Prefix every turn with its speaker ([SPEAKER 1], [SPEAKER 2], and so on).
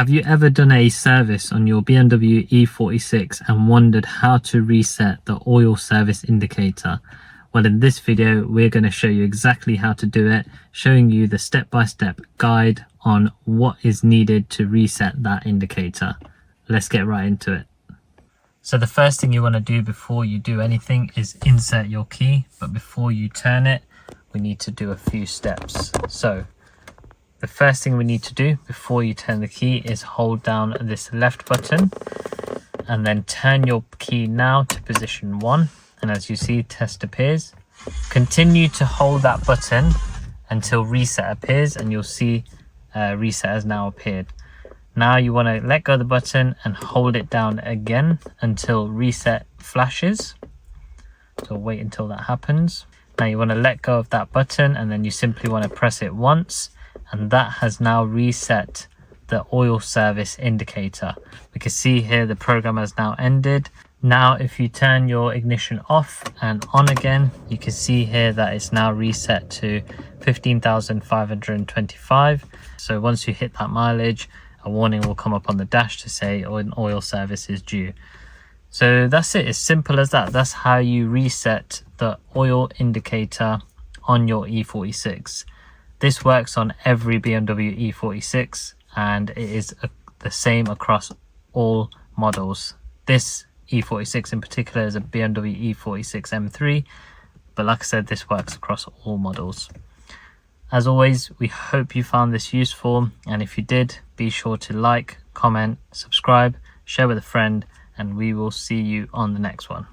[SPEAKER 1] Have you ever done a service on your BMW E46 and wondered how to reset the oil service indicator? Well, in this video, we're going to show you exactly how to do it, showing you the step-by-step guide on what is needed to reset that indicator. Let's get right into it. So the first thing you want to do before you do anything is insert your key, but before you turn it, we need to do a few steps. So the first thing we need to do before you turn the key is hold down this left button and then turn your key now to position 1. And as you see, test appears. Continue to hold that button until reset appears, and you'll see reset has now appeared. Now you want to let go of the button and hold it down again until reset flashes. So wait until that happens. Now you want to let go of that button and then you simply want to press it once, and that has now reset the oil service indicator. We can see here the program has now ended. Now if you turn your ignition off and on again, you can see here that it's now reset to 15,525. So once you hit that mileage, a warning will come up on the dash to say an oil service is due. So that's it, it's simple as that. That's how you reset the oil indicator on your E46. This works on every BMW E46 and it is the same across all models. This E46 in particular is a BMW E46 M3, but like I said, this works across all models. As always, we hope you found this useful, and if you did, be sure to like, comment, subscribe, share with a friend, and we will see you on the next one.